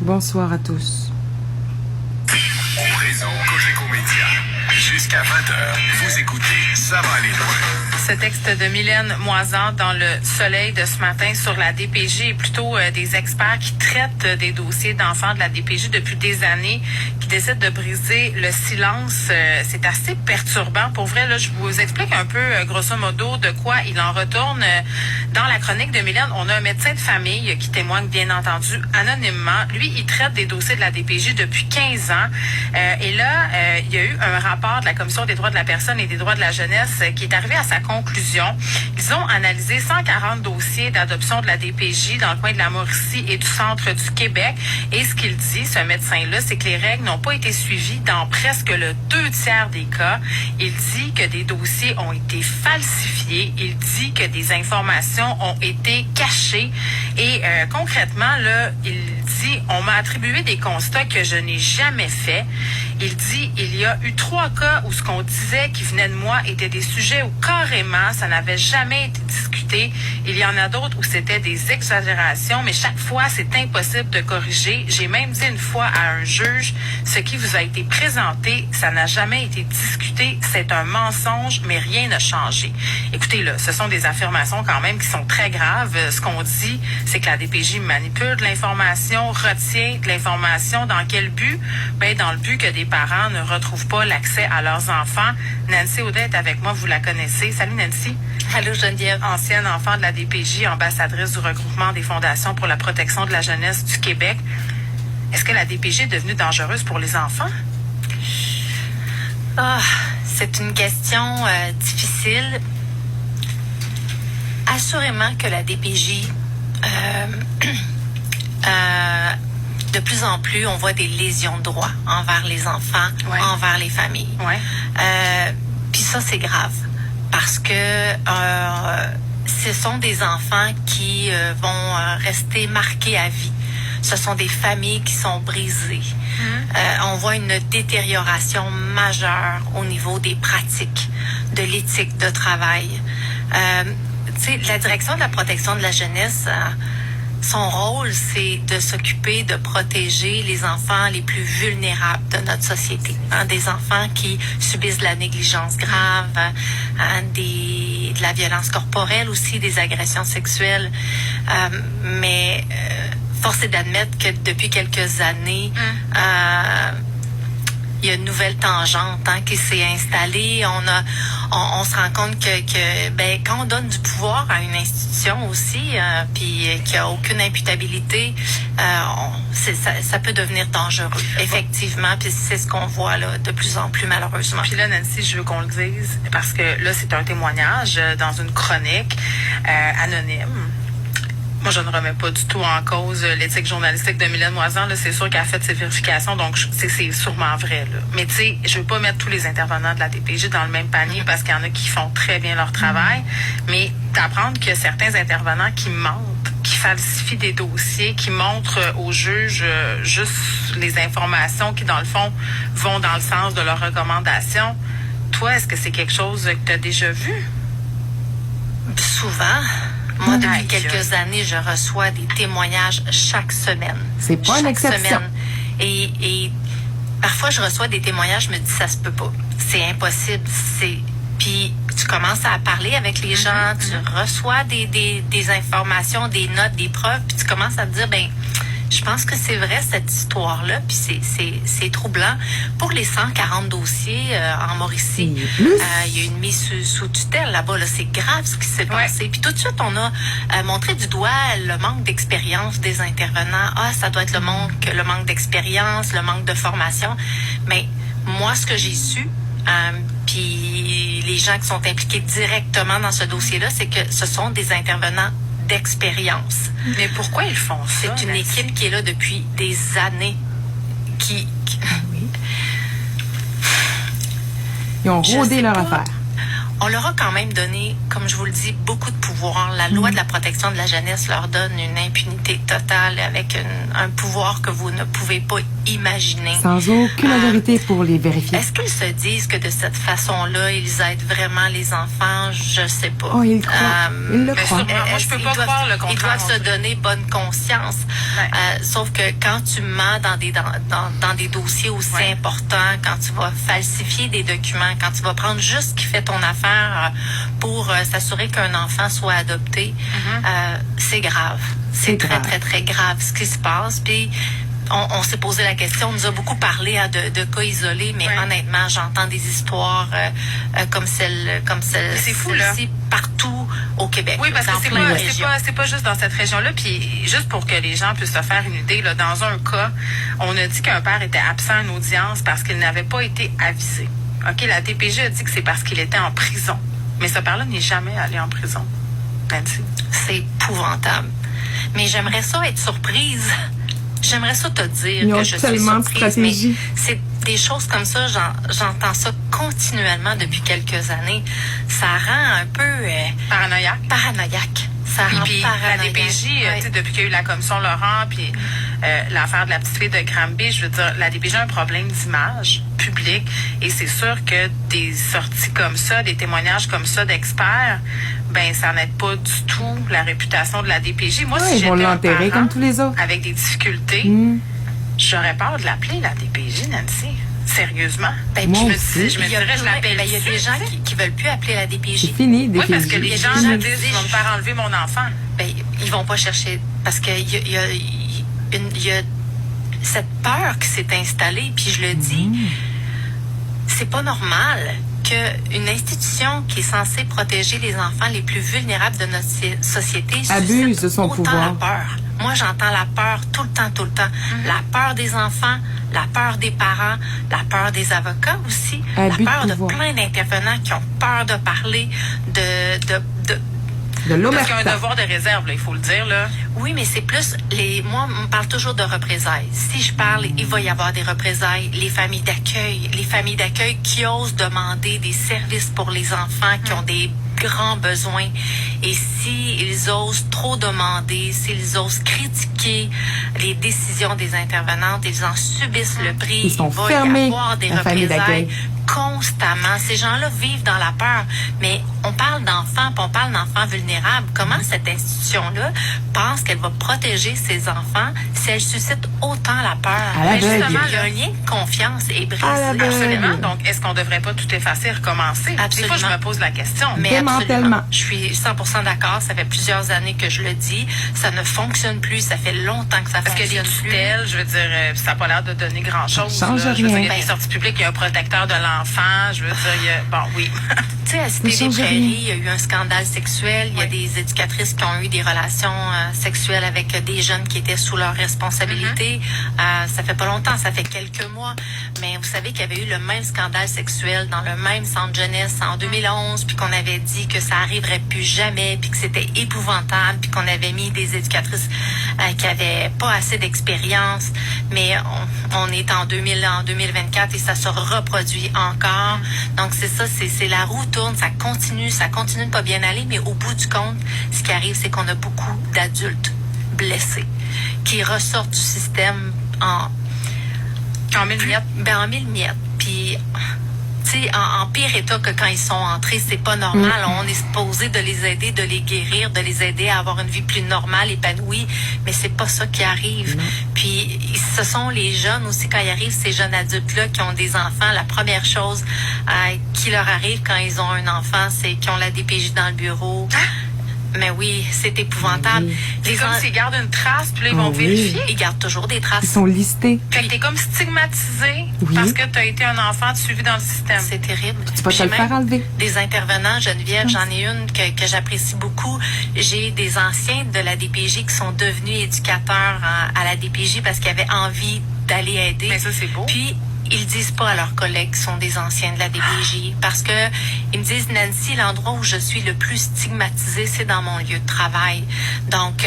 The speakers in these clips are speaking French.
Bonsoir à tous. Au réseau Cogeco Média. Jusqu'à 20h, vous écoutez Ça va aller loin. Ce texte de Mylène Moisan dans Le Soleil de ce matin sur la DPJ est plutôt des experts qui traitent des dossiers d'enfants de la DPJ depuis des années, qui décident de briser le silence. C'est assez perturbant. Pour vrai, là, je vous explique un peu, grosso modo, de quoi il en retourne. Dans la chronique de Mylène, on a un médecin de famille qui témoigne, bien entendu, anonymement. Lui, il traite des dossiers de la DPJ depuis 15 ans. Et là, il y a eu un rapport de la Commission des droits de la personne et des droits de la jeunesse qui est arrivé à sa conclusion. Ils ont analysé 140 dossiers d'adoption de la DPJ dans le coin de la Mauricie et du centre du Québec. Et ce qu'il dit, ce médecin-là, c'est que les règles n'ont pas été suivies dans presque le 2/3 des cas. Il dit que des dossiers ont été falsifiés. Il dit que des informations ont été cachées. Et concrètement, là, il dit, on m'a attribué des constats que je n'ai jamais faits. Il dit, il y a eu 3 cas où ce qu'on disait qui venait de moi était des sujets où carrément ça n'avait jamais été discuté. Il y en a d'autres où c'était des exagérations, mais chaque fois c'est impossible de corriger. J'ai même dit une fois à un juge, ce qui vous a été présenté, ça n'a jamais été discuté, c'est un mensonge, mais rien n'a changé. Écoutez, là, ce sont des affirmations quand même qui sont très graves. Ce qu'on dit, c'est que la DPJ manipule de l'information, retient de l'information. Dans quel but? Ben, dans le but que des parents ne retrouvent pas l'accès à leurs enfants. Nancy Audet est avec moi, vous la connaissez. Salut Nancy. Allô Geneviève. Ancienne enfant de la DPJ, ambassadrice du regroupement des fondations pour la protection de la jeunesse du Québec. Est-ce que la DPJ est devenue dangereuse pour les enfants? C'est une question difficile. Assurément que la DPJ, de plus en plus, on voit des lésions de droit envers les enfants, envers les familles. Puis ça, c'est grave parce que ce sont des enfants qui vont rester marqués à vie. Ce sont des familles qui sont brisées. On voit une détérioration majeure au niveau des pratiques, de l'éthique de travail. La direction de la protection de la jeunesse, son rôle, c'est de s'occuper de protéger les enfants les plus vulnérables de notre société. Des enfants qui subissent de la négligence grave, de la violence corporelle aussi, des agressions sexuelles. Mais force est d'admettre que depuis quelques années, il y a une nouvelle tangente qui s'est installée. On se rend compte que quand on donne du pouvoir à une institution aussi, puis qu'il n'y a aucune imputabilité, ça peut devenir dangereux, effectivement. Puis c'est ce qu'on voit là de plus en plus malheureusement. Puis là, Nancy, je veux qu'on le dise, parce que là, c'est un témoignage dans une chronique anonyme. Moi, je ne remets pas du tout en cause l'éthique journalistique de Mylène Moisan. Là, c'est sûr qu'elle a fait ses vérifications, donc c'est sûrement vrai. Là. Mais tu sais, je veux pas mettre tous les intervenants de la DPJ dans le même panier parce qu'il y en a qui font très bien leur travail. Mais d'apprendre qu'il y a certains intervenants qui mentent, qui falsifient des dossiers, qui montrent aux juges juste les informations qui, dans le fond, vont dans le sens de leurs recommandations. Toi, est-ce que c'est quelque chose que tu as déjà vu? Souvent. Moi, depuis quelques années, je reçois des témoignages chaque semaine. C'est pas une exception. Semaine. Et parfois, je reçois des témoignages, je me dis, ça se peut pas. C'est impossible. Puis, tu commences à parler avec les gens, tu reçois des informations, des notes, des preuves, puis tu commences à te dire, je pense que c'est vrai, cette histoire-là, puis c'est troublant. Pour les 140 dossiers en Mauricie, il y a une mise sous tutelle là-bas. Là, c'est grave ce qui s'est passé. Puis tout de suite, on a montré du doigt le manque d'expérience des intervenants. Ça doit être le manque d'expérience, le manque de formation. Mais moi, ce que j'ai su, puis les gens qui sont impliqués directement dans ce dossier-là, c'est que ce sont des intervenants d'expérience. Mais pourquoi ils font ça? C'est une équipe qui est là depuis des années. Ils ont rodé leur affaire. on leur a quand même donné, comme je vous le dis, beaucoup de pouvoir. La loi de la protection de la jeunesse leur donne une impunité totale avec un pouvoir que vous ne pouvez pas imaginer. Sans aucune autorité pour les vérifier. Est-ce qu'ils se disent que de cette façon-là, ils aident vraiment les enfants? Je sais pas. Oh, ils le croient. Ils le croient. Moi, je peux pas croire le contraire. Ils doivent se donner bonne conscience. Ouais. Sauf que quand tu mens dans des dossiers aussi importants, quand tu vas falsifier des documents, quand tu vas prendre juste ce qui fait ton affaire pour s'assurer qu'un enfant soit adopté, c'est grave. C'est très, très, très grave ce qui se passe. Puis, on s'est posé la question, on nous a beaucoup parlé de cas isolés, mais honnêtement, j'entends des histoires comme c'est fou, là. Celle-ci partout au Québec. Oui, parce que c'est pas juste dans cette région-là. Puis juste pour que les gens puissent se faire une idée, là, dans un cas, on a dit qu'un père était absent à une audience parce qu'il n'avait pas été avisé. OK, la DPJ a dit que c'est parce qu'il était en prison. Mais ce père-là n'est jamais allé en prison. Nancy. C'est épouvantable. Mais j'aimerais ça être surprise. J'aimerais ça te dire que je suis surprise, mais c'est des choses comme ça, j'entends ça continuellement depuis quelques années. Ça rend un peu... Paranoïaque. Ça rend puis paranoïaque. La DPJ, depuis qu'il y a eu la commission Laurent, puis l'affaire de la petite fille de Granby, je veux dire, la DPJ a un problème d'image publique, et c'est sûr que des sorties comme ça, des témoignages comme ça d'experts, ben ça n'aide pas du tout la réputation de la DPJ. Moi, si ils vont j'étais l'enterrer comme tous les autres. Avec des difficultés, j'aurais peur de l'appeler la DPJ, Nancy. Sérieusement. Ben, moi je me aussi. dirais, je l'appelle. Il y a des gens qui veulent plus appeler la DPJ. C'est fini, DPJ. Oui, parce que les gens me disent, ils vont me faire enlever mon enfant. Ben, ils vont pas chercher, parce que il y a cette peur qui s'est installée, puis je le dis, c'est pas normal qu'une institution qui est censée protéger les enfants les plus vulnérables de notre société abuse de son autant pouvoir. La peur. Moi, j'entends la peur tout le temps. La peur des enfants, la peur des parents, la peur des avocats aussi, abus la peur de pouvoir. plein d'intervenants qui ont peur de parler, de parce qu'il y a un devoir de réserve, là, il faut le dire, là. Oui, mais c'est plus moi, on me parle toujours de représailles. Si je parle, il va y avoir des représailles. Les familles d'accueil qui osent demander des services pour les enfants qui ont des grands besoins. Et s'ils osent trop demander, s'ils osent critiquer les décisions des intervenantes, ils en subissent le prix. Ils sont il va fermés, y avoir des la famille représailles d'accueil. constamment. Ces gens-là vivent dans la peur. Mais on parle d'enfants, puis on parle d'enfants vulnérables. Comment cette institution-là pense qu'elle va protéger ses enfants si elle suscite autant la peur? Mais justement, il y a un lien de confiance est brisé. Absolument. Donc, est-ce qu'on ne devrait pas tout effacer et recommencer? Absolument. Des fois, je me pose la question. Mais absolument. Je suis 100% d'accord. Ça fait plusieurs années que je le dis. Ça ne fonctionne plus. Ça fait longtemps que ça fonctionne plus. Parce que les tutelles, je veux dire, ça n'a pas l'air de donner grand-chose. Ça change rien. Je veux dire, il y a des sorties publiques, il y a un protecteur de l'enfant. Je veux dire, il y a... Bon, oui. Tu sais, à Cité des Prairies, il y a eu un scandale sexuel. Il y a des éducatrices qui ont eu des relations sexuelles avec des jeunes qui étaient sous leur responsabilité. Ça fait pas longtemps, ça fait quelques mois. Mais vous savez qu'il y avait eu le même scandale sexuel dans le même centre jeunesse en 2011, puis qu'on avait dit que ça arriverait plus jamais, puis que c'était épouvantable, puis qu'on avait mis des éducatrices qui avaient pas assez d'expérience. Mais on est en 2024 et ça se reproduit encore. Donc c'est ça, c'est la roue tourne, ça continue de pas bien aller, mais au bout du compte, ce qui arrive, c'est qu'on a beaucoup d'adultes blessés qui ressortent du système en mille miettes. En mille miettes. Puis, tu sais, en pire état que quand ils sont entrés, c'est pas normal. On est supposé de les aider, de les guérir, de les aider à avoir une vie plus normale, épanouie, mais c'est pas ça qui arrive. Puis, ce sont les jeunes aussi, quand ils arrivent, ces jeunes adultes-là qui ont des enfants, la première chose qui leur arrive quand ils ont un enfant, c'est qu'ils ont la DPJ dans le bureau. Mais oui, c'est épouvantable. C'est comme s'ils gardent une trace, puis là, ils vont vérifier. Ils gardent toujours des traces. Ils sont listés. Fait que t'es comme stigmatisé parce que t'as été un enfant suivi dans le système. C'est terrible. Tu vas te le faire enlever. Des intervenants, Geneviève, j'en ai une que j'apprécie beaucoup. J'ai des anciens de la DPJ qui sont devenus éducateurs à la DPJ parce qu'ils avaient envie d'aller aider. Mais ça, c'est beau. Puis, ils disent pas à leurs collègues qui sont des anciens de la DPJ parce que ils me disent, Nancy, l'endroit où je suis le plus stigmatisée, c'est dans mon lieu de travail. Donc,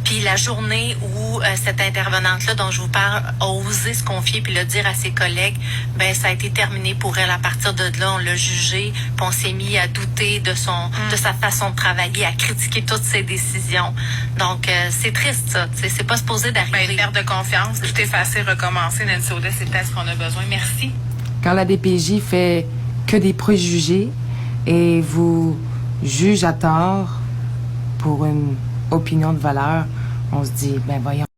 puis la journée où cette intervenante-là dont je vous parle a osé se confier puis le dire à ses collègues, ben ça a été terminé pour elle. À partir de là, on l'a jugée, puis on s'est mis à douter de sa façon de travailler, à critiquer toutes ses décisions. Donc, c'est triste, ça. C'est pas supposé d'arriver. Ben, perte de confiance, tout effacer, recommencer, Nancy Audet, c'est peut-être ce qu'on a besoin. Merci. Quand la DPJ fait que des préjugés et vous juge à tort pour une opinion de valeur, on se dit, ben voyons.